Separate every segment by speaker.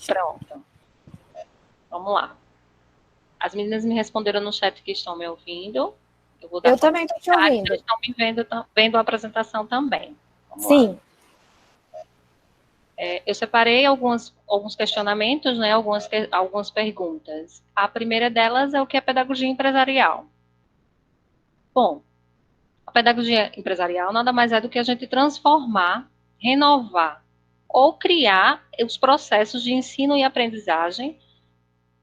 Speaker 1: Pronto. Vamos lá. As meninas me responderam no chat que estão me ouvindo.
Speaker 2: Eu também estou te ouvindo.
Speaker 1: Estão me vendo a apresentação também. Vamos
Speaker 2: Sim.
Speaker 1: lá. Eu separei alguns questionamentos, né, algumas perguntas. A primeira delas é o que é pedagogia empresarial. Bom, a pedagogia empresarial nada mais é do que a gente transformar, renovar ou criar os processos de ensino e aprendizagem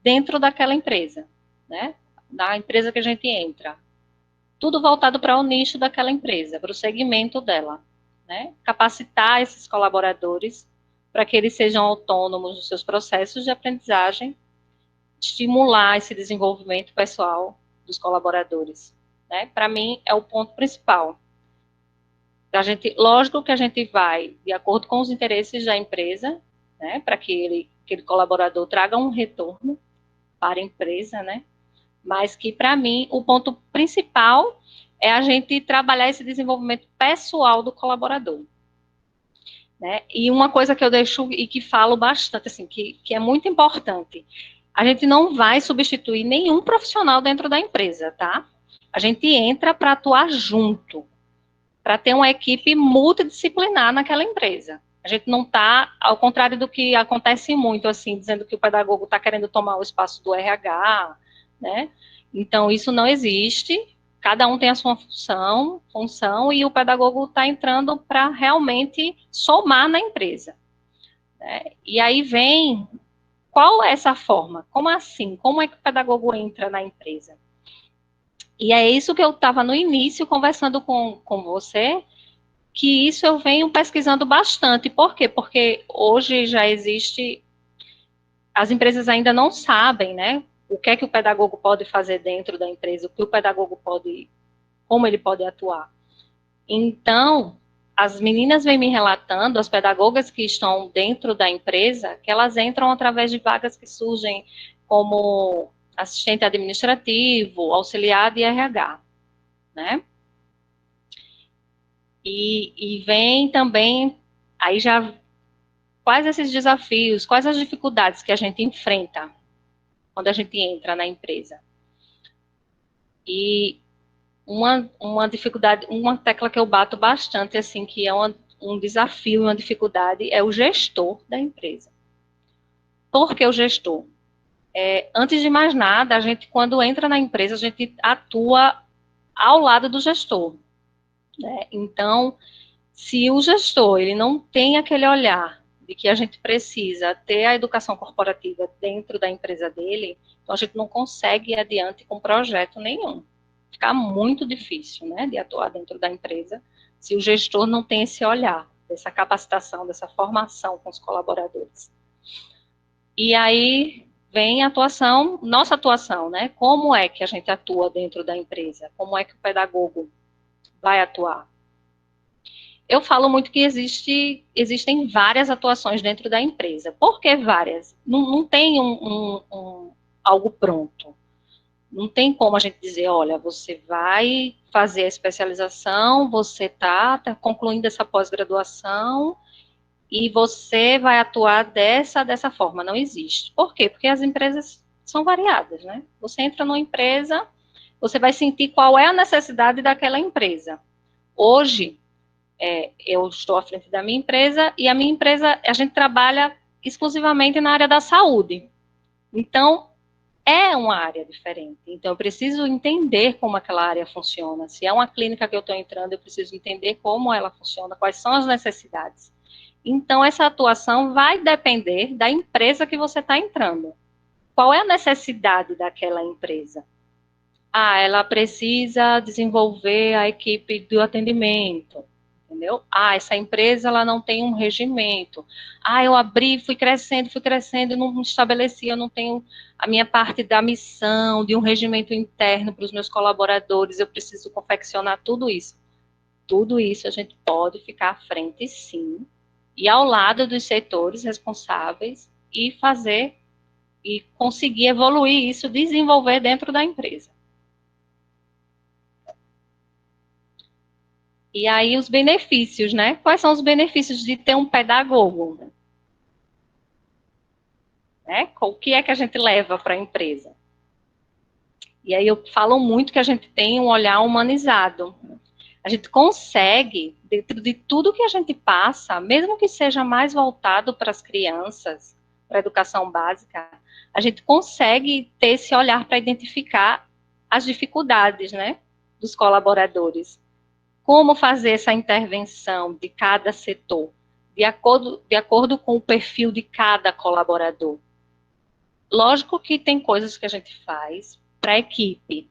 Speaker 1: dentro daquela empresa, né? Da empresa que a gente entra. Tudo voltado para o nicho daquela empresa, para o segmento dela, né? Capacitar esses colaboradores para que eles sejam autônomos nos seus processos de aprendizagem, estimular esse desenvolvimento pessoal dos colaboradores, né? Para mim é o ponto principal. Lógico que a gente vai de acordo com os interesses da empresa, né? Para que aquele colaborador traga um retorno para a empresa, né? Mas que, para mim, o ponto principal é a gente trabalhar esse desenvolvimento pessoal do colaborador. Né? E uma coisa que eu deixo e que falo bastante, assim, que é muito importante, a gente não vai substituir nenhum profissional dentro da empresa, tá? A gente entra para atuar junto, para ter uma equipe multidisciplinar naquela empresa. A gente não está, ao contrário do que acontece muito, assim, dizendo que o pedagogo está querendo tomar o espaço do RH, né? Então, isso não existe. Cada um tem a sua função e o pedagogo está entrando para realmente somar na empresa. Né? E aí vem, qual é essa forma? Como assim? Como é que o pedagogo entra na empresa? E é isso que eu estava no início conversando com você, que isso eu venho pesquisando bastante. Por quê? Porque hoje já existe, as empresas ainda não sabem, né, o que é que o pedagogo pode fazer dentro da empresa, o que o pedagogo pode, como ele pode atuar. Então, as meninas vêm me relatando, as pedagogas que estão dentro da empresa, que elas entram através de vagas que surgem como assistente administrativo, auxiliar de RH, né? E vem também, aí já, quais esses desafios, quais as dificuldades que a gente enfrenta quando a gente entra na empresa. E uma dificuldade, uma tecla que eu bato bastante, assim, que é um desafio, uma dificuldade, é o gestor da empresa. Por que o gestor? Antes de mais nada, a gente, quando entra na empresa, a gente atua ao lado do gestor. Né? Então, se o gestor ele não tem aquele olhar de que a gente precisa ter a educação corporativa dentro da empresa dele, então a gente não consegue ir adiante com projeto nenhum. Fica muito difícil, né, de atuar dentro da empresa se o gestor não tem esse olhar, dessa capacitação, dessa formação com os colaboradores. E aí vem a atuação, nossa atuação, né? Como é que a gente atua dentro da empresa? Como é que o pedagogo vai atuar? Eu falo muito que existem várias atuações dentro da empresa. Por que várias? Não tem algo pronto. Não tem como a gente dizer, olha, você vai fazer a especialização, você tá concluindo essa pós-graduação e você vai atuar dessa forma. Não existe. Por quê? Porque as empresas são variadas, né? Você entra numa empresa, você vai sentir qual é a necessidade daquela empresa. Hoje, eu estou à frente da minha empresa e a minha empresa, a gente trabalha exclusivamente na área da saúde. Então, é uma área diferente. Então, eu preciso entender como aquela área funciona. Se é uma clínica que eu estou entrando, eu preciso entender como ela funciona, quais são as necessidades. Então, essa atuação vai depender da empresa que você está entrando. Qual é a necessidade daquela empresa? Ela precisa desenvolver a equipe do atendimento, entendeu? Essa empresa ela não tem um regimento. Eu abri, fui crescendo, não estabeleci, eu não tenho a minha parte da missão, de um regimento interno para os meus colaboradores, eu preciso confeccionar tudo isso. Tudo isso a gente pode ficar à frente, sim, e ao lado dos setores responsáveis e fazer e conseguir evoluir isso, desenvolver dentro da empresa. E aí os benefícios, né? Quais são os benefícios de ter um pedagogo? né? O que é que a gente leva para a empresa? E aí eu falo muito que a gente tem um olhar humanizado. A gente consegue, dentro de tudo que a gente passa, mesmo que seja mais voltado para as crianças, para a educação básica, a gente consegue ter esse olhar para identificar as dificuldades, né, dos colaboradores. Como fazer essa intervenção de cada setor, de acordo com o perfil de cada colaborador. Lógico que tem coisas que a gente faz para a equipe,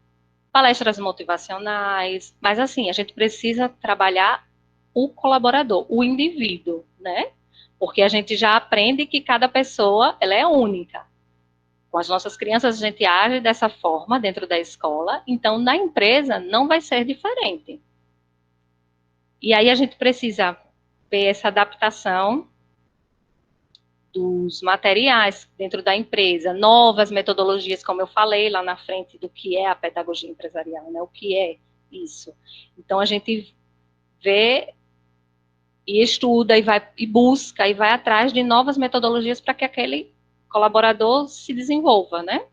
Speaker 1: palestras motivacionais, mas assim, a gente precisa trabalhar o colaborador, o indivíduo, né? Porque a gente já aprende que cada pessoa, ela é única. Com as nossas crianças, a gente age dessa forma dentro da escola, então na empresa não vai ser diferente. E aí a gente precisa ver essa adaptação dos materiais dentro da empresa, novas metodologias, como eu falei lá na frente, do que é a pedagogia empresarial, né? O que é isso. Então, a gente vê e estuda e vai e busca e vai atrás de novas metodologias para que aquele colaborador se desenvolva, né?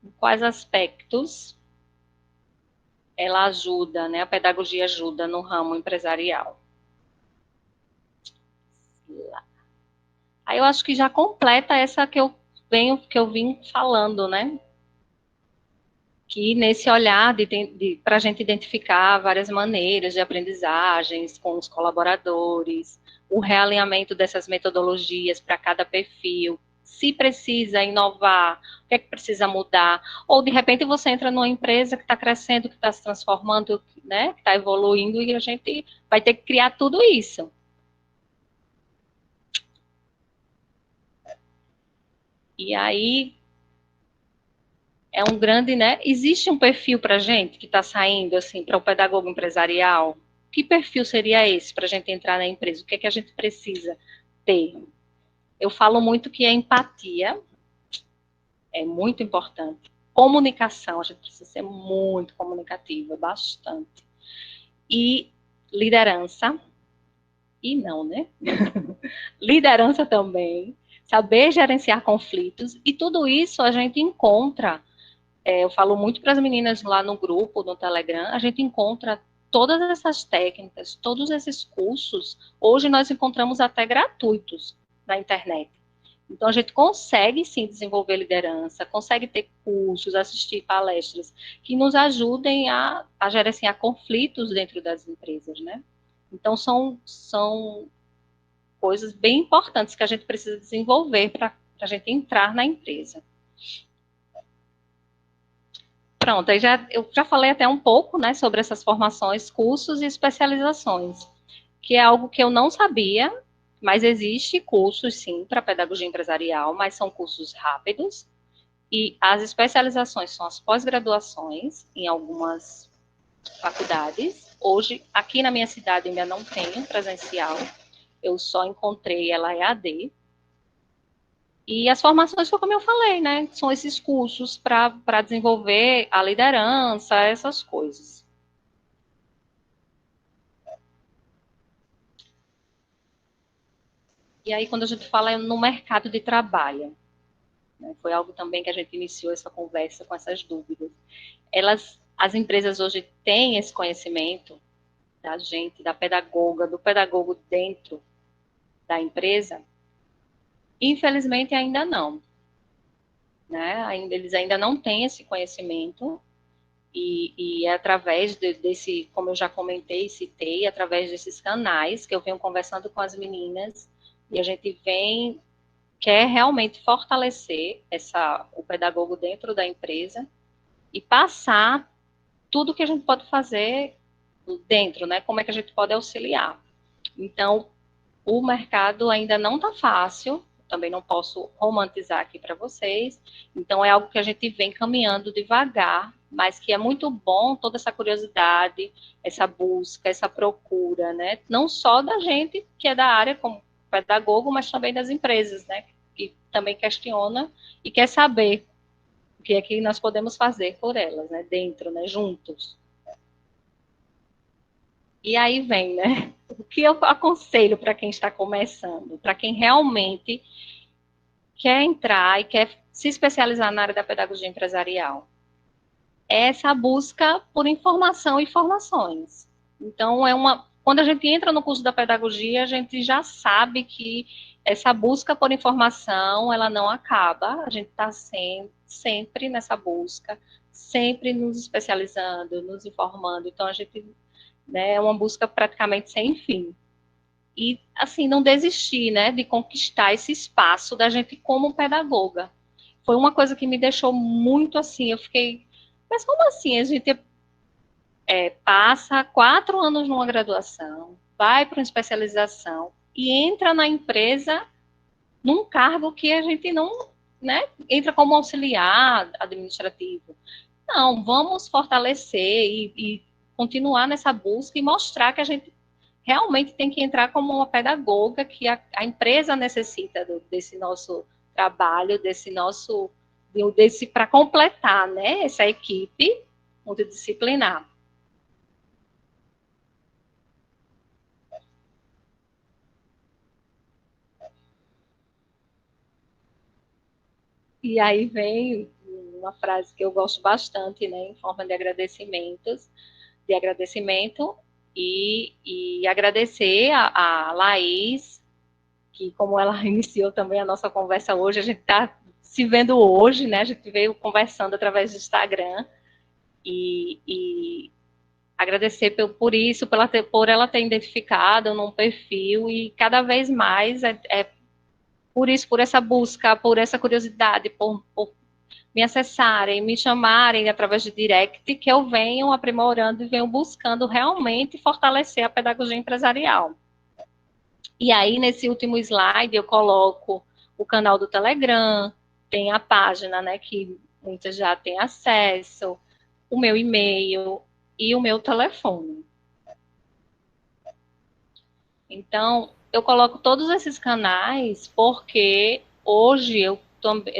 Speaker 1: Em quais aspectos ela ajuda, né? A pedagogia ajuda no ramo empresarial. Aí eu acho que já completa essa que eu vim falando, né? Que nesse olhar para a gente identificar várias maneiras de aprendizagens com os colaboradores, o realinhamento dessas metodologias para cada perfil, se precisa inovar, o que é que precisa mudar, ou de repente você entra numa empresa que está crescendo, que está se transformando, né, que está evoluindo, e a gente vai ter que criar tudo isso. E aí é um grande, né? Existe um perfil para gente que está saindo, assim, para o pedagogo empresarial? Que perfil seria esse para a gente entrar na empresa? O que é que a gente precisa ter? Eu falo muito que a empatia é muito importante. Comunicação, a gente precisa ser muito comunicativa, bastante. E liderança, e não, né? Liderança também, saber gerenciar conflitos, e tudo isso a gente encontra. Eu falo muito para as meninas lá no grupo, no Telegram, a gente encontra todas essas técnicas, todos esses cursos, hoje nós encontramos até gratuitos na internet. Então, a gente consegue, sim, desenvolver liderança, consegue ter cursos, assistir palestras que nos ajudem a gerenciar conflitos dentro das empresas, né? Então, são coisas bem importantes que a gente precisa desenvolver para a gente entrar na empresa. Pronto, eu já falei até um pouco, né, sobre essas formações, cursos e especializações, que é algo que eu não sabia, mas existe cursos, sim, para pedagogia empresarial, mas são cursos rápidos, e as especializações são as pós-graduações em algumas faculdades. Hoje, aqui na minha cidade, ainda não tenho presencial, eu só encontrei ela EAD, e as formações foi como eu falei, né? São esses cursos para desenvolver a liderança, essas coisas. E aí, quando a gente fala no mercado de trabalho, né, foi algo também que a gente iniciou essa conversa com essas dúvidas. As empresas hoje têm esse conhecimento da gente, da pedagoga, do pedagogo dentro da empresa? Infelizmente, ainda não. Né? Eles ainda não têm esse conhecimento. E é através desse, como eu já comentei, citei, através desses canais que eu venho conversando com as meninas, e a gente quer realmente fortalecer o pedagogo dentro da empresa e passar tudo que a gente pode fazer dentro, né? Como é que a gente pode auxiliar. Então, o mercado ainda não está fácil, também não posso romantizar aqui para vocês, então é algo que a gente vem caminhando devagar, mas que é muito bom toda essa curiosidade, essa busca, essa procura, né? Não só da gente que é da área como pedagogo, mas também das empresas, né? Que também questiona e quer saber o que é que nós podemos fazer por elas, né? Dentro, né? Juntos. E aí vem, né? O que eu aconselho para quem está começando, para quem realmente quer entrar e quer se especializar na área da pedagogia empresarial? É essa busca por informação e formações. Então, quando a gente entra no curso da pedagogia, a gente já sabe que essa busca por informação, ela não acaba, a gente está sempre nessa busca, sempre nos especializando, nos informando. Então, a gente, né, é uma busca praticamente sem fim. E, assim, não desistir, né, de conquistar esse espaço da gente como pedagoga. Foi uma coisa que me deixou muito assim, eu fiquei, mas como assim? A gente passa 4 anos numa graduação, vai para uma especialização e entra na empresa num cargo que a gente não, né, entra como auxiliar administrativo. Não, vamos fortalecer e continuar nessa busca e mostrar que a gente realmente tem que entrar como uma pedagoga, que a empresa necessita desse nosso trabalho, desse para completar, né, essa equipe multidisciplinar. E aí vem uma frase que eu gosto bastante, né, em forma de agradecimento e agradecer a Laís, que como ela iniciou também a nossa conversa hoje, a gente está se vendo hoje, né, a gente veio conversando através do Instagram, e agradecer por isso, por ela ter identificado num perfil, e cada vez mais por isso, por essa busca, por essa curiosidade, por me acessarem, me chamarem através de direct, que eu venho aprimorando e venho buscando realmente fortalecer a pedagogia empresarial. E aí, nesse último slide, eu coloco o canal do Telegram, tem a página, né, que muitas já têm acesso, o meu e-mail e o meu telefone. Então, eu coloco todos esses canais porque hoje eu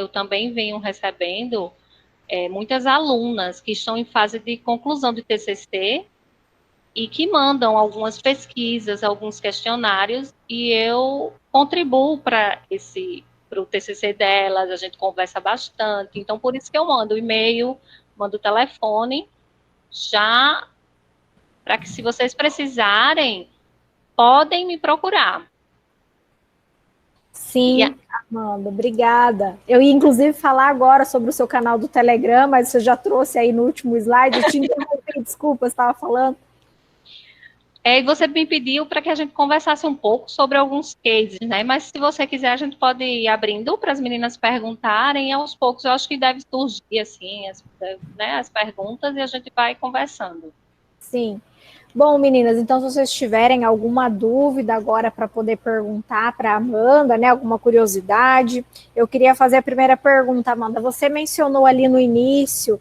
Speaker 1: também venho recebendo muitas alunas que estão em fase de conclusão de TCC e que mandam algumas pesquisas, alguns questionários, e eu contribuo para o TCC delas, a gente conversa bastante. Então, por isso que eu mando o e-mail, mando o telefone, já para que, se vocês precisarem, podem me procurar.
Speaker 2: Sim, Amanda, obrigada. Eu ia, inclusive, falar agora sobre o seu canal do Telegram, mas você já trouxe aí no último slide. Eu te interrompi, desculpa, você estava falando.
Speaker 1: E você me pediu para que a gente conversasse um pouco sobre alguns cases, né? Mas se você quiser, a gente pode ir abrindo para as meninas perguntarem, e aos poucos eu acho que deve surgir, assim, as perguntas, e a gente vai conversando.
Speaker 2: Sim. Bom, meninas, então se vocês tiverem alguma dúvida agora para poder perguntar para a Amanda, né, alguma curiosidade, eu queria fazer a primeira pergunta, Amanda. Você mencionou ali no início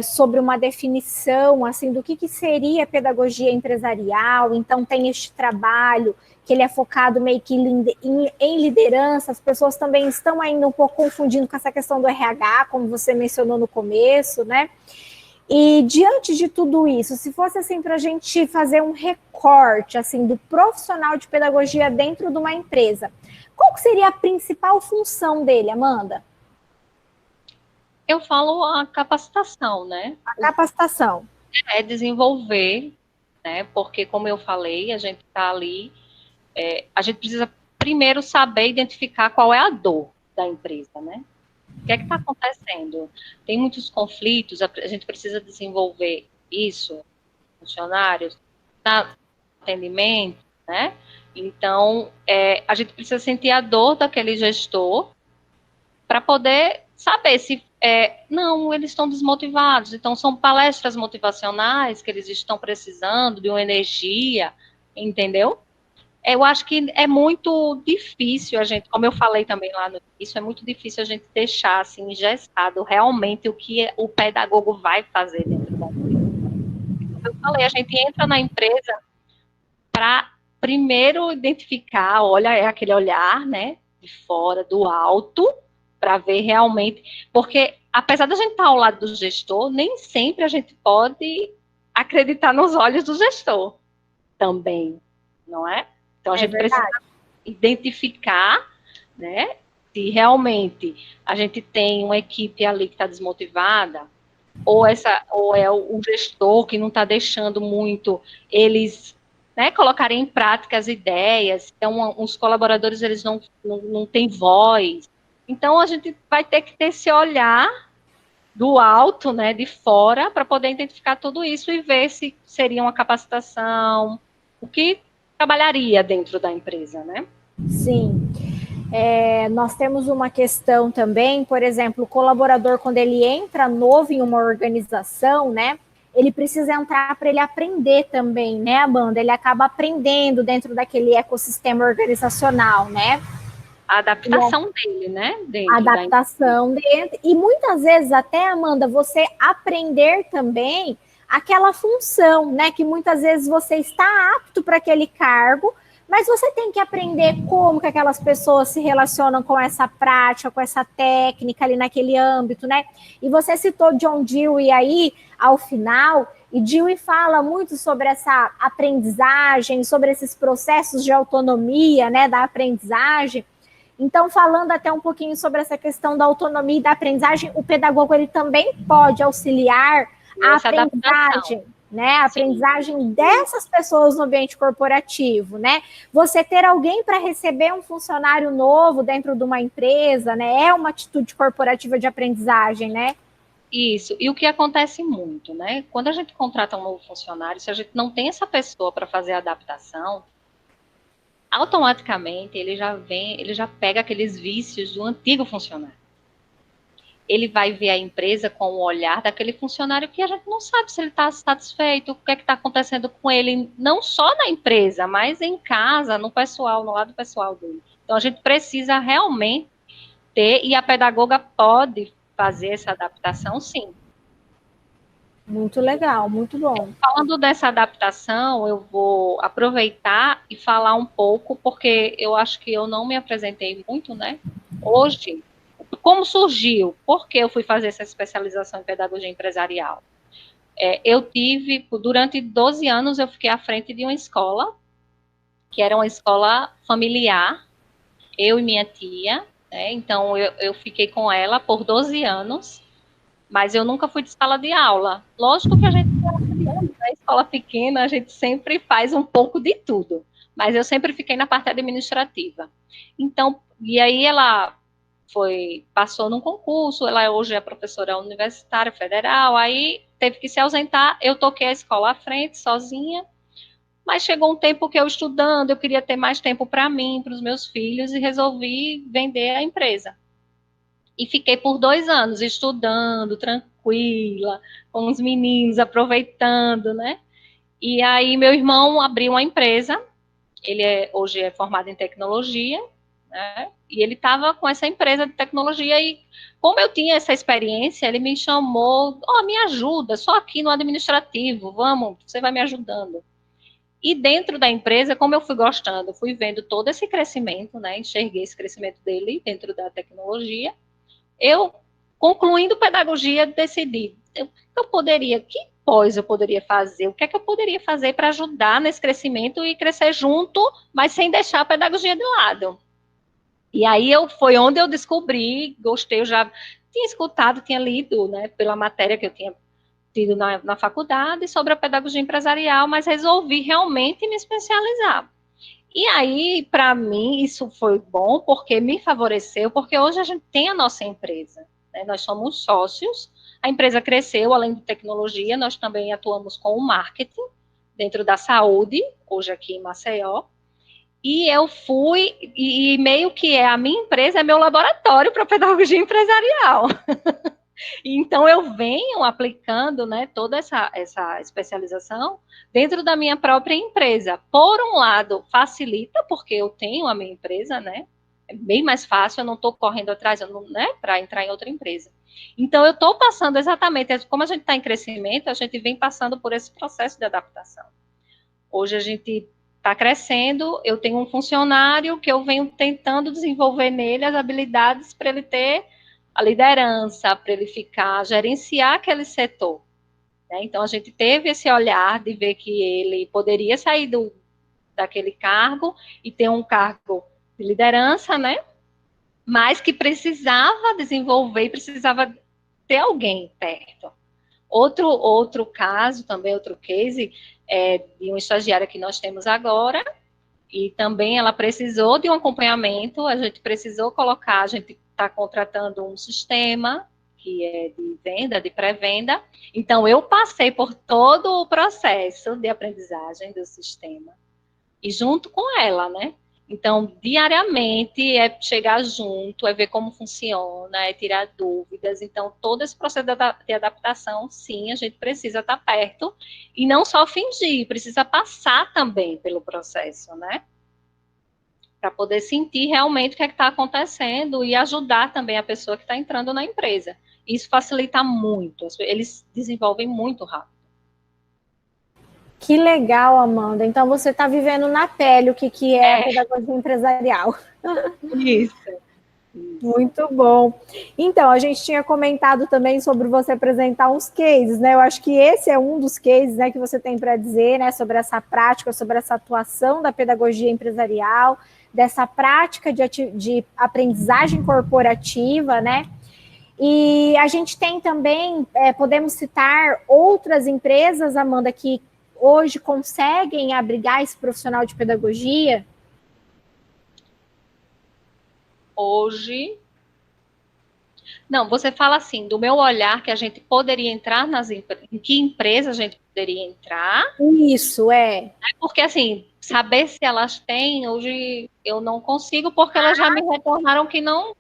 Speaker 2: sobre uma definição assim do que seria pedagogia empresarial, então tem este trabalho que ele é focado meio que em liderança, as pessoas também estão ainda um pouco confundindo com essa questão do RH, como você mencionou no começo, né? E diante de tudo isso, se fosse assim para a gente fazer um recorte assim do profissional de pedagogia dentro de uma empresa, qual seria a principal função dele, Amanda?
Speaker 1: Eu falo a capacitação, né?
Speaker 2: A capacitação.
Speaker 1: É desenvolver, né? Porque, como eu falei, a gente está ali, a gente precisa primeiro saber identificar qual é a dor da empresa, né? O que é que está acontecendo? Tem muitos conflitos, a gente precisa desenvolver isso, funcionários, atendimento, né? Então, a gente precisa sentir a dor daquele gestor para poder saber se não, eles estão desmotivados. Então, são palestras motivacionais que eles estão precisando de uma energia, entendeu? Eu acho que é muito difícil a gente, como eu falei também lá no início, é muito difícil a gente deixar assim engessado realmente o que o pedagogo vai fazer dentro da empresa. Como eu falei, a gente entra na empresa para primeiro identificar, olha, é aquele olhar, né, de fora, do alto, para ver realmente, porque apesar da gente estar ao lado do gestor, nem sempre a gente pode acreditar nos olhos do gestor também, não é? Então, a gente precisa identificar, né, se realmente a gente tem uma equipe ali que está desmotivada, ou é o gestor que não está deixando muito eles, né, colocarem em prática as ideias. Então, os colaboradores eles não têm voz. Então, a gente vai ter que ter esse olhar do alto, né, de fora, para poder identificar tudo isso e ver se seria uma capacitação, o que trabalharia dentro da empresa, né?
Speaker 2: Sim. Nós temos uma questão também, por exemplo, o colaborador, quando ele entra novo em uma organização, né, ele precisa entrar para ele aprender também, né, Amanda? Ele acaba aprendendo dentro daquele ecossistema organizacional, né?
Speaker 1: A adaptação dele, né?
Speaker 2: A adaptação dele. E muitas vezes até, Amanda, você aprender também aquela função, né? Que muitas vezes você está apto para aquele cargo, mas você tem que aprender como que aquelas pessoas se relacionam com essa prática, com essa técnica ali naquele âmbito, né? E você citou John Dewey aí, ao final, e Dewey fala muito sobre essa aprendizagem, sobre esses processos de autonomia, né, da aprendizagem. Então, falando até um pouquinho sobre essa questão da autonomia e da aprendizagem, o pedagogo ele também pode auxiliar a aprendizagem, né? A aprendizagem dessas pessoas no ambiente corporativo, né? Você ter alguém para receber um funcionário novo dentro de uma empresa, né? É uma atitude corporativa de aprendizagem, né?
Speaker 1: Isso. E o que acontece muito, né? Quando a gente contrata um novo funcionário, se a gente não tem essa pessoa para fazer a adaptação, automaticamente ele já pega aqueles vícios do antigo funcionário. Ele vai ver a empresa com o olhar daquele funcionário que a gente não sabe se ele está satisfeito, o que é que está acontecendo com ele, não só na empresa, mas em casa, no pessoal, no lado pessoal dele. Então, a gente precisa realmente ter, e a pedagoga pode fazer essa adaptação, sim.
Speaker 2: Muito legal, muito bom.
Speaker 1: Falando dessa adaptação, eu vou aproveitar e falar um pouco, porque eu acho que eu não me apresentei muito, né? Hoje, como surgiu? Por que eu fui fazer essa especialização em pedagogia empresarial? Eu tive, durante 12 anos, eu fiquei à frente de uma escola, que era uma escola familiar, eu e minha tia, né? Então, eu fiquei com ela por 12 anos, mas eu nunca fui de sala de aula. Lógico que a gente, na escola pequena, a gente sempre faz um pouco de tudo, mas eu sempre fiquei na parte administrativa. Então, e aí ela passou num concurso, ela hoje é professora universitária federal, aí teve que se ausentar, eu toquei a escola à frente, sozinha, mas chegou um tempo que eu estudando, eu queria ter mais tempo para mim, para os meus filhos, e resolvi vender a empresa. E fiquei por 2 anos estudando, tranquila, com os meninos, aproveitando, né? E aí meu irmão abriu uma empresa, ele hoje é formado em tecnologia, né? E ele estava com essa empresa de tecnologia e como eu tinha essa experiência, ele me chamou, me ajuda, só aqui no administrativo, vamos, você vai me ajudando. E dentro da empresa, como eu fui gostando, fui vendo todo esse crescimento, né? Enxerguei esse crescimento dele dentro da tecnologia. Eu, concluindo pedagogia, decidi, que pós eu poderia fazer, o que é que eu poderia fazer para ajudar nesse crescimento e crescer junto, mas sem deixar a pedagogia de lado. E aí foi onde eu descobri, gostei, eu já tinha escutado, tinha lido, né, pela matéria que eu tinha tido na faculdade sobre a pedagogia empresarial, mas resolvi realmente me especializar. E aí, para mim, isso foi bom, porque me favoreceu, porque hoje a gente tem a nossa empresa, né? Nós somos sócios, a empresa cresceu, além de tecnologia, nós também atuamos com o marketing, dentro da saúde, hoje aqui em Maceió, e eu fui, e meio que a minha empresa é meu laboratório para pedagogia empresarial. Então, eu venho aplicando, né, toda essa especialização dentro da minha própria empresa. Por um lado, facilita, porque eu tenho a minha empresa, né? É bem mais fácil, eu não estou correndo atrás, né, para entrar em outra empresa. Então, eu estou passando exatamente, como a gente está em crescimento, a gente vem passando por esse processo de adaptação. Hoje a gente está crescendo, eu tenho um funcionário que eu venho tentando desenvolver nele as habilidades para ele ter a liderança, para ele gerenciar aquele setor. né? Então, a gente teve esse olhar de ver que ele poderia sair daquele cargo e ter um cargo de liderança, né? Mas que precisava desenvolver, precisava ter alguém perto. Outro caso, também outro case, é de uma estagiária que nós temos agora, e também ela precisou de um acompanhamento, a gente precisou colocar, a gente está contratando um sistema que é de venda, de pré-venda, então eu passei por todo o processo de aprendizagem do sistema, e junto com ela, né? Então, diariamente é chegar junto, é ver como funciona, é tirar dúvidas. Então, todo esse processo de adaptação, sim, a gente precisa estar perto e não só fingir, precisa passar também pelo processo, né? Para poder sentir realmente o que é que está acontecendo e ajudar também a pessoa que está entrando na empresa. Isso facilita muito, eles desenvolvem muito rápido.
Speaker 2: Que legal, Amanda. Então você está vivendo na pele o que é a pedagogia empresarial.
Speaker 1: Isso.
Speaker 2: Muito bom. Então, a gente tinha comentado também sobre você apresentar uns cases, né? Eu acho que esse é um dos cases, né, que você tem para dizer, né, sobre essa prática, sobre essa atuação da pedagogia empresarial, dessa prática de aprendizagem corporativa, né? E a gente tem também, podemos citar outras empresas, Amanda, que hoje conseguem abrigar esse profissional de pedagogia?
Speaker 1: Hoje, não, você fala assim, do meu olhar que a gente poderia entrar em que empresa a gente poderia entrar?
Speaker 2: Isso, é.
Speaker 1: Porque, assim, saber se elas têm, hoje eu não consigo, porque elas já me retornaram que não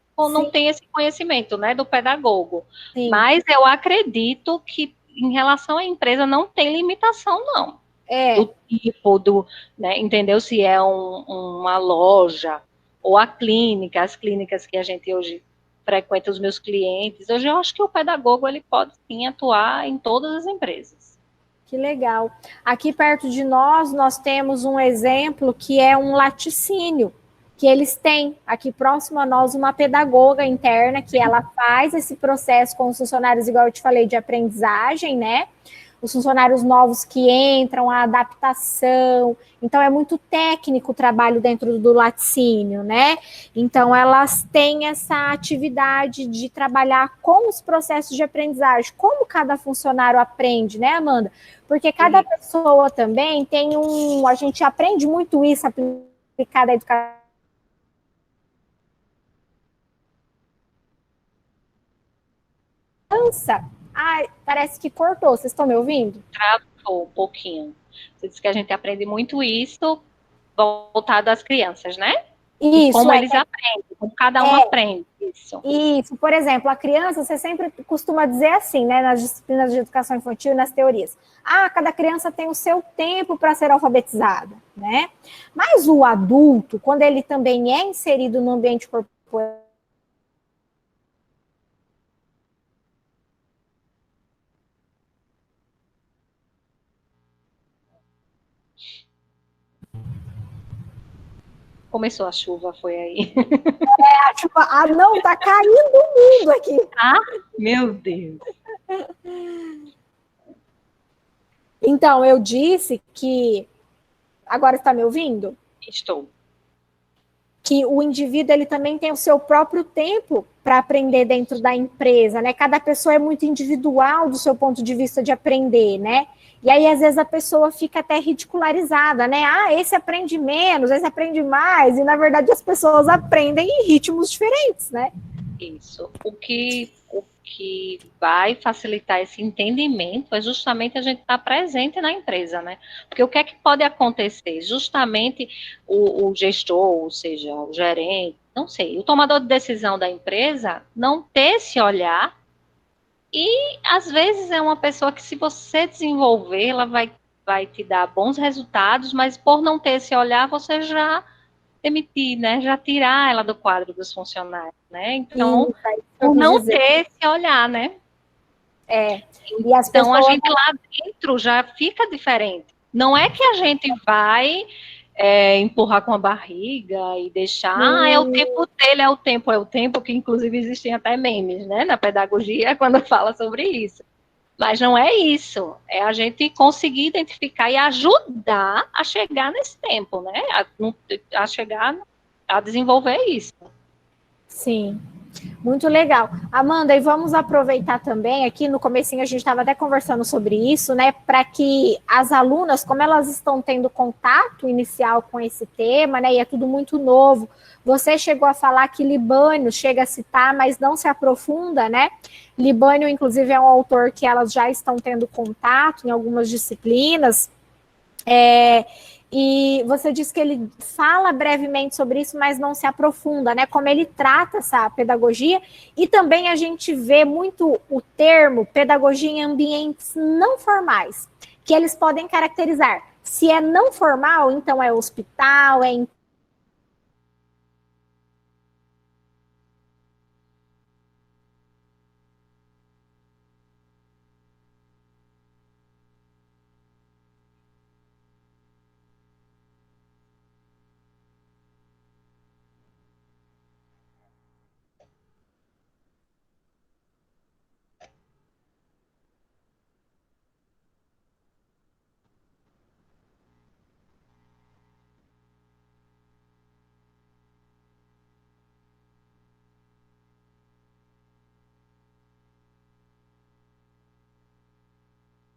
Speaker 1: tem esse conhecimento, né, do pedagogo. Sim. Mas eu acredito que, em relação à empresa, não tem limitação, não. Do tipo, né, entendeu? Se é uma loja, ou as clínicas que a gente hoje frequenta, os meus clientes, hoje eu acho que o pedagogo, ele pode, sim, atuar em todas as empresas.
Speaker 2: Que legal. Aqui perto de nós temos um exemplo que é um laticínio, que eles têm aqui próximo a nós uma pedagoga interna que ela faz esse processo com os funcionários, igual eu te falei, de aprendizagem, né? Os funcionários novos que entram, a adaptação. Então, é muito técnico o trabalho dentro do laticínio, né? Então, elas têm essa atividade de trabalhar com os processos de aprendizagem, como cada funcionário aprende, né, Amanda? Porque cada pessoa também tem a gente aprende muito isso aplicado à educação. Ai, parece que cortou. Vocês estão me ouvindo?
Speaker 1: Travou um pouquinho. Você disse que a gente aprende muito isso voltado às crianças, né?
Speaker 2: Isso,
Speaker 1: e como eles aprendem, como cada um aprende isso.
Speaker 2: Isso, por exemplo, a criança, você sempre costuma dizer assim, né, nas disciplinas de educação infantil e nas teorias. Cada criança tem o seu tempo para ser alfabetizada, né? Mas o adulto, quando ele também é inserido no ambiente corporativo,
Speaker 1: Começou a chuva, foi aí.
Speaker 2: Tipo, não, tá caindo o mundo aqui.
Speaker 1: Meu Deus.
Speaker 2: Então, eu disse que... Agora está me ouvindo?
Speaker 1: Estou.
Speaker 2: Que o indivíduo ele também tem o seu próprio tempo para aprender dentro da empresa, né? Cada pessoa é muito individual do seu ponto de vista de aprender, né? E aí, às vezes, a pessoa fica até ridicularizada, né? Esse aprende menos, esse aprende mais. E, na verdade, as pessoas aprendem em ritmos diferentes, né?
Speaker 1: Isso. O que vai facilitar esse entendimento é justamente a gente estar presente na empresa, né? Porque o que é que pode acontecer? Justamente o gestor, ou seja, o gerente, não sei, o tomador de decisão da empresa não ter esse olhar. E, às vezes, é uma pessoa que, se você desenvolver, ela vai te dar bons resultados, mas por não ter esse olhar, você já demitir, né? Já tirar ela do quadro dos funcionários, né? Então, por não ter esse olhar, né?
Speaker 2: E as
Speaker 1: então,
Speaker 2: pessoas...
Speaker 1: a gente lá dentro já fica diferente. Não é que a gente vai empurrar com a barriga e deixar, é o tempo dele, é o tempo, que inclusive existem até memes, né, na pedagogia, quando fala sobre isso. Mas não é isso. É a gente conseguir identificar e ajudar a chegar nesse tempo, né? A chegar a desenvolver isso.
Speaker 2: Sim. Muito legal. Amanda, e vamos aproveitar também, aqui no comecinho a gente estava até conversando sobre isso, né, para que as alunas, como elas estão tendo contato inicial com esse tema, né, e é tudo muito novo, você chegou a falar que Libânio chega a citar, mas não se aprofunda, né? Libânio, inclusive, é um autor que elas já estão tendo contato em algumas disciplinas, e você disse que ele fala brevemente sobre isso, mas não se aprofunda, né? Como ele trata essa pedagogia, e também a gente vê muito o termo pedagogia em ambientes não formais, que eles podem caracterizar. Se é não formal, então é hospital, é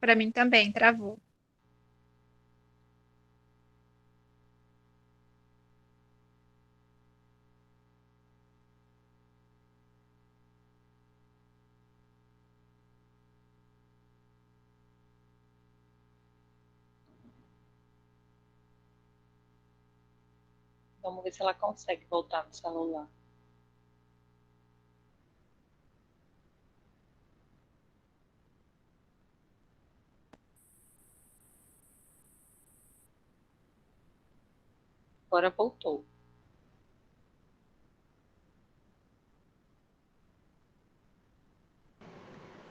Speaker 3: Para mim também, travou.
Speaker 1: Vamos ver se ela consegue voltar no celular. Agora voltou.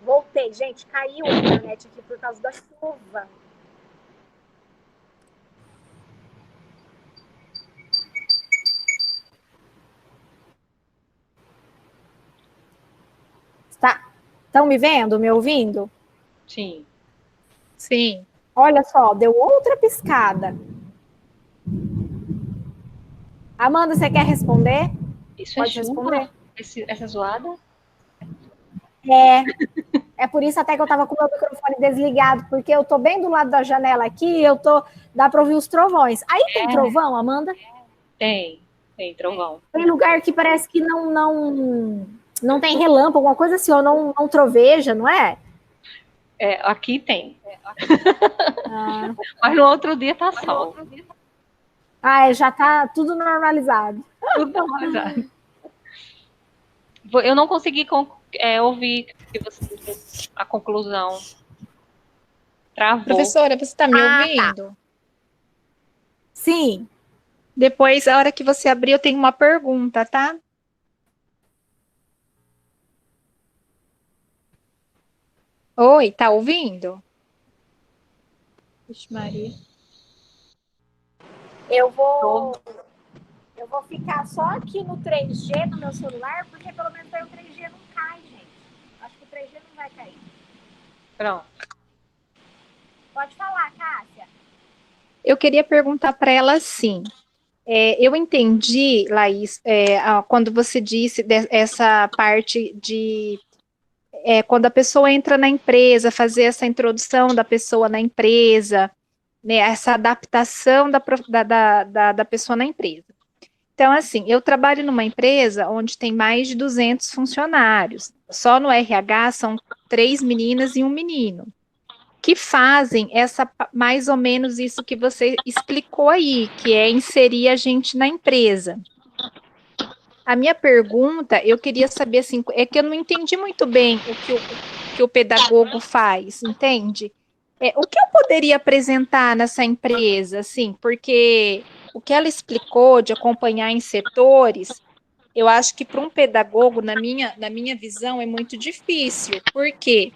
Speaker 2: Voltei, gente, caiu a internet aqui por causa da chuva. Estão me vendo, me ouvindo?
Speaker 1: Sim.
Speaker 3: Sim.
Speaker 2: Olha só, deu outra piscada. Amanda, você quer responder?
Speaker 1: Isso
Speaker 2: Pode
Speaker 1: é
Speaker 2: responder?
Speaker 1: Essa zoada?
Speaker 2: É por isso até que eu estava com o meu microfone desligado, porque eu tô bem do lado da janela aqui, dá para ouvir os trovões. Aí tem trovão, Amanda?
Speaker 1: Tem trovão.
Speaker 2: Tem lugar que parece que não tem relâmpago, alguma coisa assim, ou não troveja, não é?
Speaker 1: Aqui tem. Mas no outro dia tá sol.
Speaker 2: Já tá tudo normalizado.
Speaker 1: Tudo normalizado. Eu não consegui ouvir a conclusão. Travou.
Speaker 3: Professora, você está me ouvindo?
Speaker 2: Tá. Sim.
Speaker 3: Depois, a hora que você abrir, eu tenho uma pergunta, tá? Oi, tá ouvindo? Vixe, Maria.
Speaker 2: Eu vou ficar só aqui no 3G no meu celular, porque pelo menos aí o 3G não cai, gente. Acho que o 3G não vai cair.
Speaker 1: Pronto.
Speaker 2: Pode falar, Cássia.
Speaker 3: Eu queria perguntar para ela assim. Eu entendi, Laís, quando você disse essa parte de quando a pessoa entra na empresa, fazer essa introdução da pessoa na empresa, né, essa adaptação da pessoa na empresa. Então, assim, eu trabalho numa empresa onde tem mais de 200 funcionários. Só no RH são 3 meninas e um menino, que fazem mais ou menos isso que você explicou aí, que é inserir a gente na empresa. A minha pergunta, eu queria saber, assim, é que eu não entendi muito bem o que o pedagogo faz, entende? O que eu poderia apresentar nessa empresa, assim, porque o que ela explicou de acompanhar em setores, eu acho que para um pedagogo, na minha visão, é muito difícil. Por quê?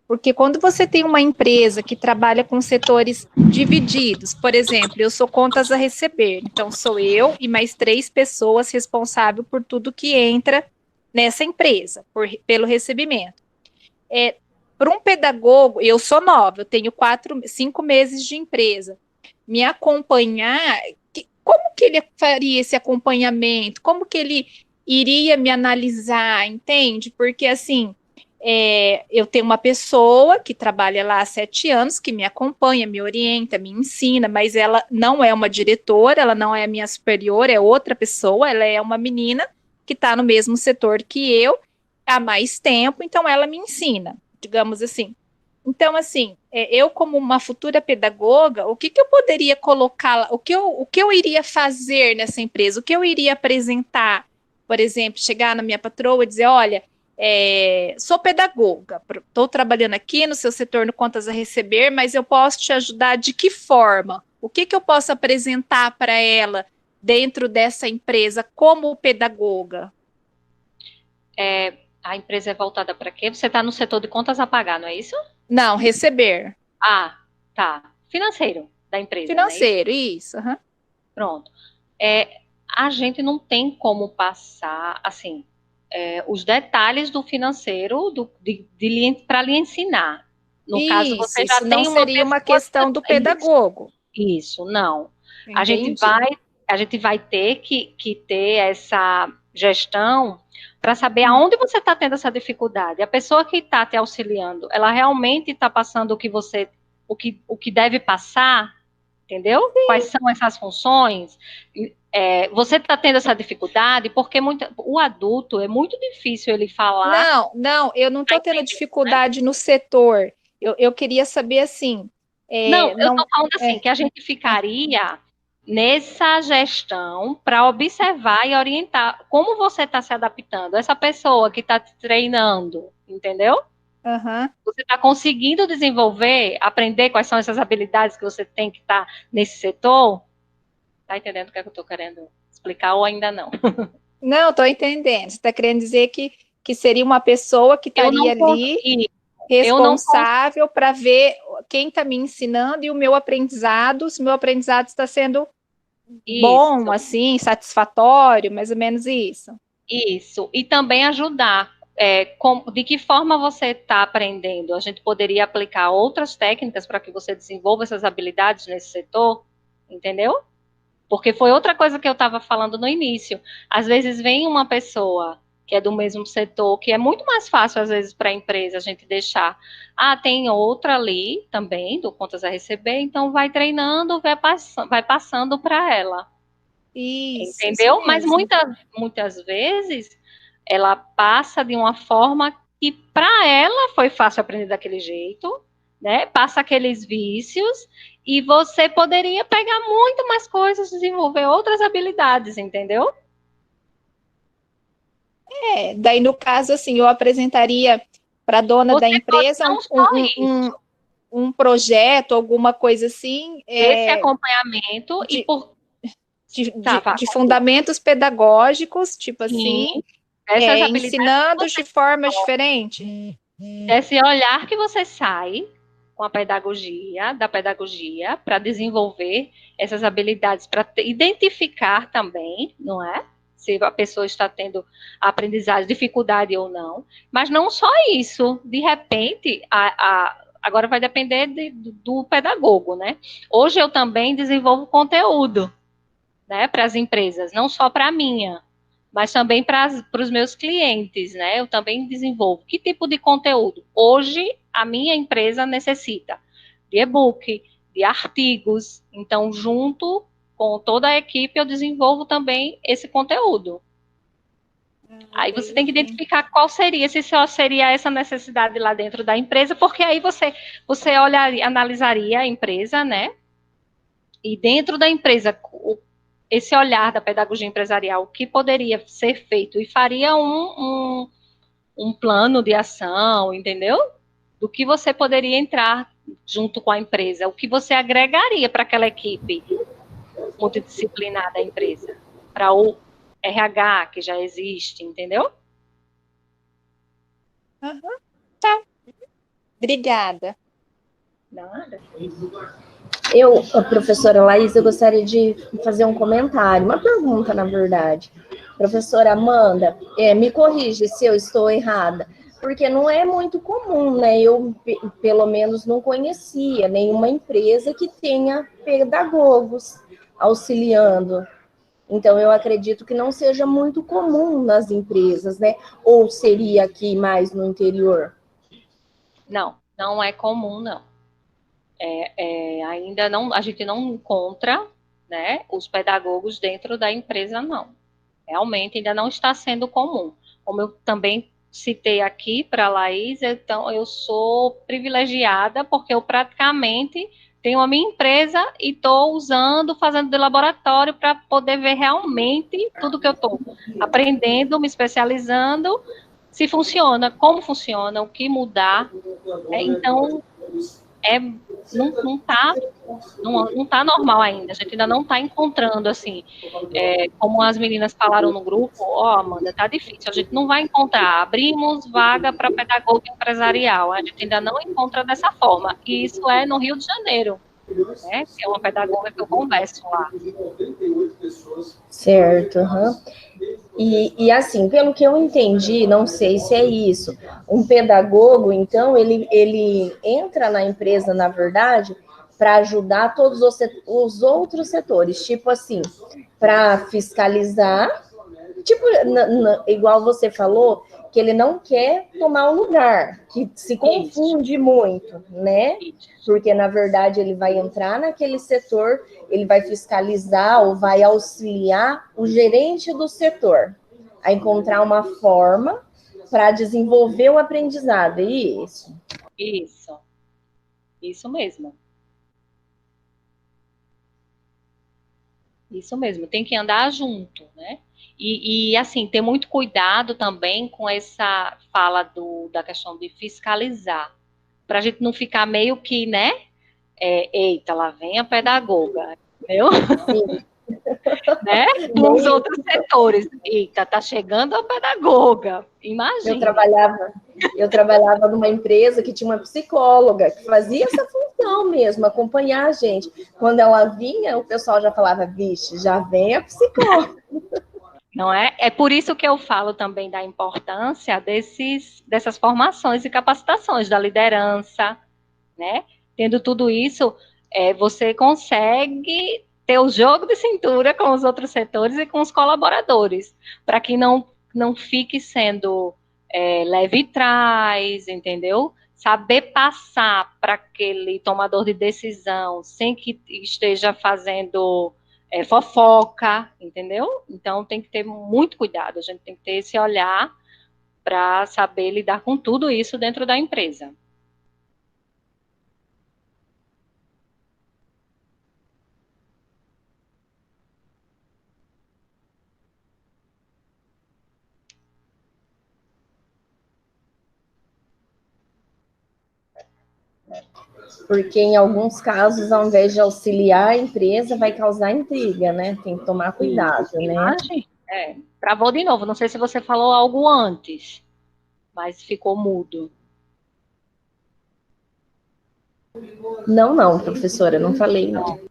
Speaker 3: Porque quando você tem uma empresa que trabalha com setores divididos, por exemplo, eu sou contas a receber, então sou eu e mais 3 pessoas responsáveis por tudo que entra nessa empresa, pelo recebimento. para um pedagogo, eu sou nova, eu tenho 5 meses de empresa, me acompanhar, como que ele faria esse acompanhamento? Como que ele iria me analisar, entende? Porque, assim, eu tenho uma pessoa que trabalha lá há 7 anos, que me acompanha, me orienta, me ensina, mas ela não é uma diretora, ela não é a minha superior, é outra pessoa, ela é uma menina que está no mesmo setor que eu há mais tempo, então ela me ensina, digamos assim. Então, assim, eu como uma futura pedagoga, o que eu poderia colocar, o que eu iria fazer nessa empresa, o que eu iria apresentar, por exemplo, chegar na minha patroa e dizer, olha, sou pedagoga, estou trabalhando aqui no seu setor no Contas a Receber, mas eu posso te ajudar de que forma? O que eu posso apresentar para ela dentro dessa empresa como pedagoga?
Speaker 1: A empresa é voltada para quê? Você está no setor de contas a pagar, não é isso?
Speaker 3: Não, receber.
Speaker 1: Ah, tá. Financeiro da empresa,
Speaker 3: financeiro,
Speaker 1: né?
Speaker 3: isso. Uhum.
Speaker 1: Pronto. A gente não tem como passar, assim, os detalhes do financeiro para lhe ensinar. No caso, você já
Speaker 3: isso
Speaker 1: tem
Speaker 3: não seria uma questão do pedagogo.
Speaker 1: Isso, não.
Speaker 3: Entendi.
Speaker 1: A gente vai ter que ter essa gestão para saber aonde você está tendo essa dificuldade. A pessoa que está te auxiliando, ela realmente está passando o que deve passar, entendeu? Sim. Quais são essas funções? Você está tendo essa dificuldade porque o adulto é muito difícil ele falar.
Speaker 3: Não, eu não estou tendo dificuldade, né, no setor. Eu queria saber assim.
Speaker 1: Eu estou falando assim, que a gente ficaria nessa gestão para observar e orientar como você está se adaptando. Essa pessoa que está te treinando, entendeu?
Speaker 3: Uhum.
Speaker 1: Você está conseguindo desenvolver, aprender quais são essas habilidades que você tem que estar nesse setor? Está entendendo o que é que eu estou querendo explicar ou ainda não?
Speaker 3: Não, estou entendendo. Você está querendo dizer que seria uma pessoa que estaria ali responsável para ver quem está me ensinando e o meu aprendizado, se o meu aprendizado está sendo bom, assim, satisfatório, mais ou menos isso.
Speaker 1: Isso, e também ajudar. De que forma você está aprendendo? A gente poderia aplicar outras técnicas para que você desenvolva essas habilidades nesse setor, entendeu? Porque foi outra coisa que eu estava falando no início. Às vezes vem uma pessoa que é do mesmo setor, que é muito mais fácil, às vezes, para a empresa a gente deixar. Tem outra ali também, do Contas a Receber, então vai treinando, vai passando para ela.
Speaker 3: Isso,
Speaker 1: entendeu?
Speaker 3: Isso
Speaker 1: Mas muitas vezes ela passa de uma forma que para ela foi fácil aprender daquele jeito, né? Passa aqueles vícios e você poderia pegar muito mais coisas, desenvolver outras habilidades, entendeu?
Speaker 3: Daí no caso assim, eu apresentaria para a dona da empresa um projeto, alguma coisa assim.
Speaker 1: Esse acompanhamento
Speaker 3: de fundamentos pedagógicos, tipo assim, ensinando de forma diferente.
Speaker 1: Esse olhar que você sai com a pedagogia, para desenvolver essas habilidades, para identificar também, não é? Se a pessoa está tendo aprendizagem, dificuldade ou não. Mas não só isso, de repente, agora vai depender do pedagogo, né? Hoje eu também desenvolvo conteúdo, né, para as empresas, não só para a minha, mas também para os meus clientes, né? Eu também desenvolvo. Que tipo de conteúdo? Hoje, a minha empresa necessita de e-book, de artigos. Então, junto com toda a equipe, eu desenvolvo também esse conteúdo. Aí você tem que identificar qual seria, se só seria essa necessidade lá dentro da empresa, porque aí você analisaria a empresa, né? E dentro da empresa, esse olhar da pedagogia empresarial, o que poderia ser feito, e faria um plano de ação, entendeu? Do que você poderia entrar junto com a empresa, o que você agregaria para aquela equipe multidisciplinar da empresa, para o RH que já existe, entendeu?
Speaker 3: Tá. Obrigada.
Speaker 1: Nada.
Speaker 4: A professora Laís, eu gostaria de fazer um comentário, uma pergunta, na verdade. Professora Amanda, me corrige se eu estou errada, Porque não é muito comum, né? Eu, pelo menos, não conhecia nenhuma empresa que tenha pedagogos auxiliando. Então, eu acredito que não seja muito comum nas empresas, né? Ou seria aqui mais no interior?
Speaker 1: Não, não é comum, não. Ainda não, a gente não encontra, né, os pedagogos dentro da empresa, não. Realmente ainda não está sendo comum. Como eu também citei aqui para a Laís, então eu sou privilegiada porque eu praticamente tenho a minha empresa e estou usando, fazendo de laboratório para poder ver realmente tudo que eu estou aprendendo, me especializando, se funciona, como funciona, o que mudar. Então, é, não está não tá normal ainda, a gente ainda não está encontrando, assim, como as meninas falaram no grupo, Amanda, tá difícil, a gente não vai encontrar, abrimos vaga para pedagogo empresarial, a gente ainda não encontra dessa forma, e isso é no Rio de Janeiro, né, que é uma pedagoga que eu converso lá.
Speaker 4: Certo, uhum. E assim, pelo que eu entendi, não sei se é isso, um pedagogo, então, ele entra na empresa, na verdade, para ajudar todos os outros setores, tipo assim, para fiscalizar, tipo, igual você falou, que ele não quer tomar o lugar, que se confunde muito, né? Porque, na verdade, ele vai entrar naquele setor, ele vai fiscalizar ou vai auxiliar o gerente do setor a encontrar uma forma para desenvolver o aprendizado, é isso?
Speaker 1: Isso mesmo. Isso mesmo, tem que andar junto, né? Assim, ter muito cuidado também com essa fala da questão de fiscalizar, para a gente não ficar meio que, né? Eita, lá vem a pedagoga, entendeu?
Speaker 4: Sim.
Speaker 1: Né? Nos outros setores. Eita, tá chegando a pedagoga, imagina.
Speaker 4: Eu trabalhava numa empresa que tinha uma psicóloga que fazia essa função mesmo, acompanhar a gente. Quando ela vinha, o pessoal já falava, vixe, já vem a psicóloga.
Speaker 1: Não é? É por isso que eu falo também da importância dessas formações e capacitações da liderança, né? Tendo tudo isso, você consegue ter o jogo de cintura com os outros setores e com os colaboradores, para que não fique sendo leve e trás, entendeu? Saber passar para aquele tomador de decisão sem que esteja fazendo fofoca, entendeu? Então tem que ter muito cuidado, a gente tem que ter esse olhar para saber lidar com tudo isso dentro da empresa.
Speaker 4: Porque em alguns casos, ao invés de auxiliar a empresa, vai causar intriga, né? Tem que tomar cuidado, né?
Speaker 1: Travou de novo. Não sei se você falou algo antes, mas ficou mudo.
Speaker 4: Não, professora, não falei, não.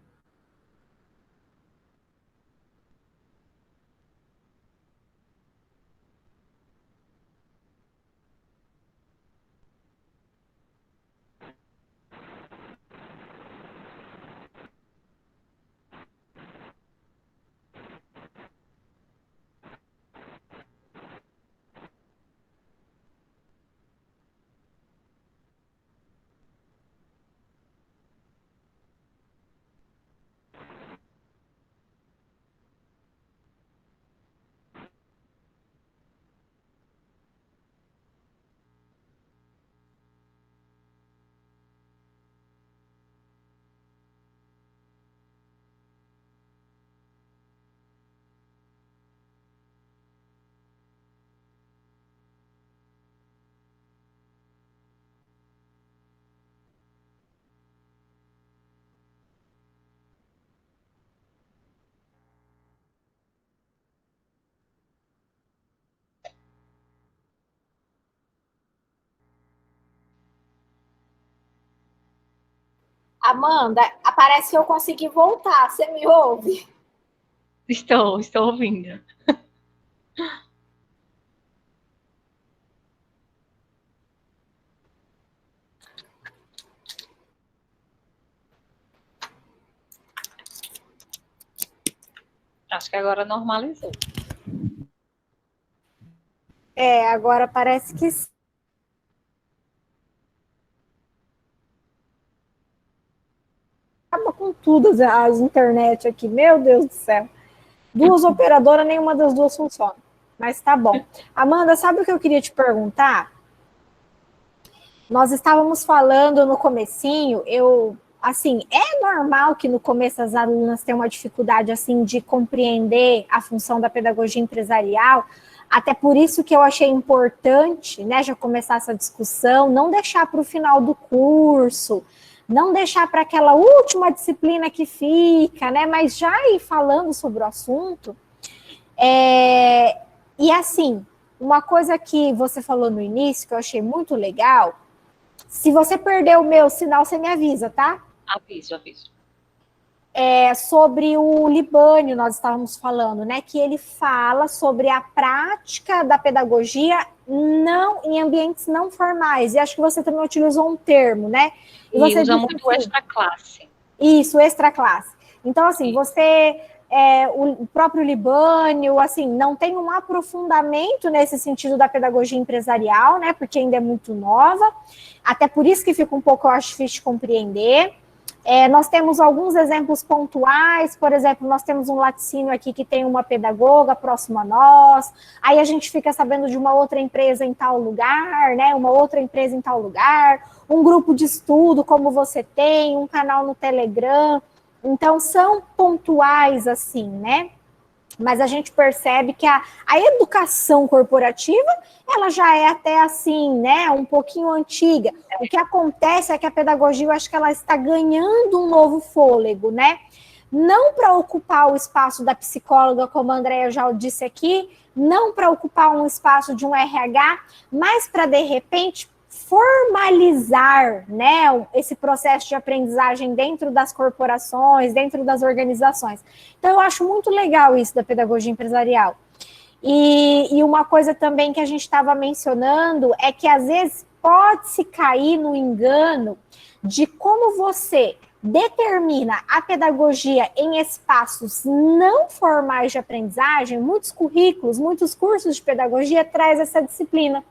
Speaker 2: Amanda, parece que eu consegui voltar. Você me ouve?
Speaker 1: Estou ouvindo. Acho que agora normalizou.
Speaker 2: Agora parece que acaba com tudo as internet aqui, meu Deus do céu. Duas operadoras, nenhuma das duas funciona. Mas tá bom. Amanda, sabe o que eu queria te perguntar? Nós estávamos falando no comecinho, assim, é normal que no começo as alunas tenham uma dificuldade, assim, de compreender a função da pedagogia empresarial, até por isso que eu achei importante, né, já começar essa discussão, não deixar para o final do curso, não deixar para aquela última disciplina que fica, né, mas já ir falando sobre o assunto. E assim, uma coisa que você falou no início, que eu achei muito legal, se você perder o meu sinal, você me avisa, tá?
Speaker 1: Aviso.
Speaker 2: Sobre o Libânio, nós estávamos falando, né? Que ele fala sobre a prática da pedagogia não em ambientes não formais. E acho que você também utilizou um termo, né?
Speaker 1: E você usa muito assim, extra classe.
Speaker 2: Isso, extra classe. Então, assim, você... o próprio Libânio, assim, não tem um aprofundamento nesse sentido da pedagogia empresarial, né, porque ainda é muito nova, até por isso que fica um pouco, eu acho, difícil de compreender. Nós temos alguns exemplos pontuais, por exemplo, nós temos um laticínio aqui que tem uma pedagoga próxima a nós, aí a gente fica sabendo de uma outra empresa em tal lugar, né, uma outra empresa em tal lugar, um grupo de estudo como você tem, um canal no Telegram. Então, são pontuais, assim, né? Mas a gente percebe que a educação corporativa, ela já é até assim, né? Um pouquinho antiga. O que acontece é que a pedagogia, eu acho que ela está ganhando um novo fôlego, né? Não para ocupar o espaço da psicóloga, como a Andrea já disse aqui, não para ocupar um espaço de um RH, mas para, de repente, formalizar, né, esse processo de aprendizagem dentro das corporações, dentro das organizações. Então, eu acho muito legal isso da pedagogia empresarial. E uma coisa também que a gente estava mencionando é que, às vezes, pode-se cair no engano de como você determina a pedagogia em espaços não formais de aprendizagem. Muitos currículos, muitos cursos de pedagogia traz essa disciplina.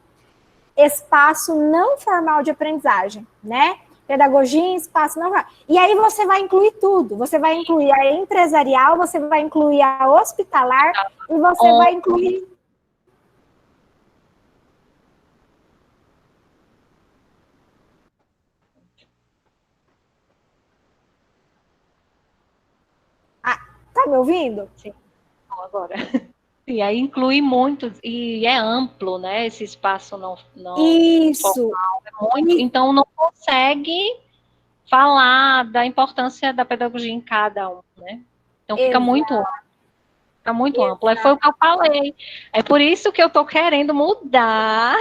Speaker 2: Espaço não formal de aprendizagem, né? Pedagogia em espaço não formal. E aí você vai incluir tudo. Você vai incluir a empresarial, você vai incluir a hospitalar e você vai incluir... Tá me ouvindo?
Speaker 1: Sim, agora. E aí inclui muito, e é amplo, né? Esse espaço não
Speaker 2: Isso.
Speaker 1: formal, é muito, então não consegue falar da importância da pedagogia em cada um, né? Então fica muito amplo. Aí foi o que eu falei. É por isso que eu estou querendo mudar.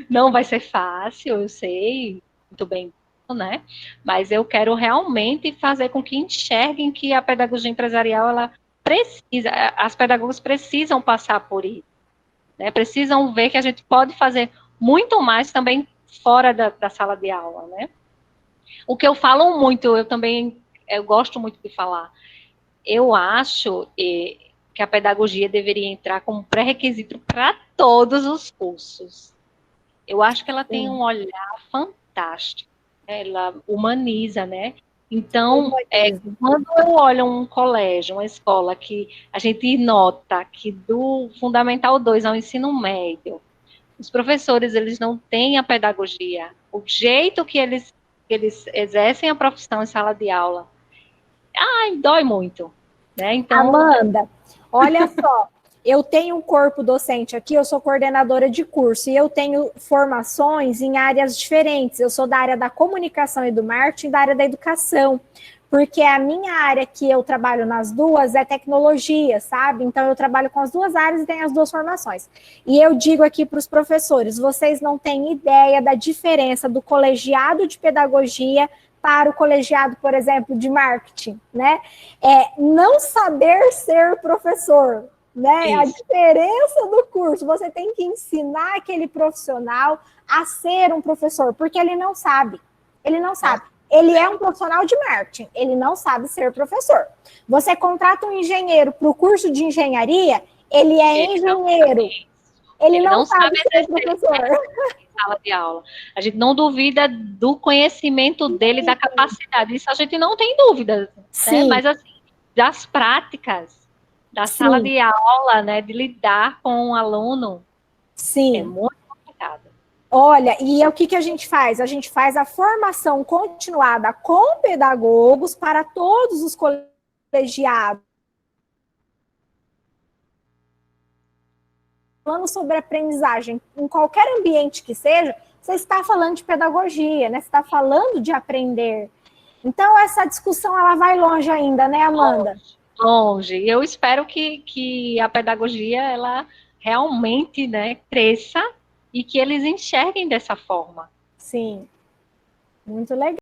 Speaker 1: Não vai ser fácil, eu sei, muito bem, né? Mas eu quero realmente fazer com que enxerguem que a pedagogia empresarial, ela precisa, as pedagogas precisam passar por isso, né? Precisam ver que a gente pode fazer muito mais também fora da sala de aula, né? O que eu falo muito, eu gosto muito de falar, eu acho que a pedagogia deveria entrar como pré-requisito para todos os cursos. Eu acho que ela tem um olhar fantástico, né? Ela humaniza, né? Então, quando eu olho um colégio, uma escola que a gente nota que do Fundamental 2 ao ensino médio, os professores, eles não têm a pedagogia, o jeito que eles exercem a profissão em sala de aula, dói muito, né? Então,
Speaker 2: Amanda, olha só, eu tenho um corpo docente aqui, eu sou coordenadora de curso e eu tenho formações em áreas diferentes. Eu sou da área da comunicação e do marketing, da área da educação, porque a minha área que eu trabalho nas duas é tecnologia, sabe? Então eu trabalho com as duas áreas e tenho as duas formações. E eu digo aqui para os professores, vocês não têm ideia da diferença do colegiado de pedagogia para o colegiado, por exemplo, de marketing, né? Não saber ser professor, né? Isso. A diferença do curso, você tem que ensinar aquele profissional a ser um professor, porque ele não sabe. Ele não sabe. ele é um profissional de marketing, ele não sabe ser professor. Você contrata um engenheiro para o curso de engenharia, ele é engenheiro, ele não sabe ser professor.
Speaker 1: Sala de aula. A gente não duvida do conhecimento dele, da capacidade. Isso a gente não tem dúvida, né? Mas assim, das práticas, da sala de aula, né? De lidar com um aluno, é muito complicado.
Speaker 2: Olha, e o que a gente faz? A gente faz a formação continuada com pedagogos para todos os colegiados. Falando sobre aprendizagem, em qualquer ambiente que seja, você está falando de pedagogia, né? Você está falando de aprender. Então, essa discussão, ela vai longe ainda, né, Amanda?
Speaker 1: Longe. E eu espero que a pedagogia, ela realmente, né, cresça e que eles enxerguem dessa forma.
Speaker 2: Sim. Muito legal.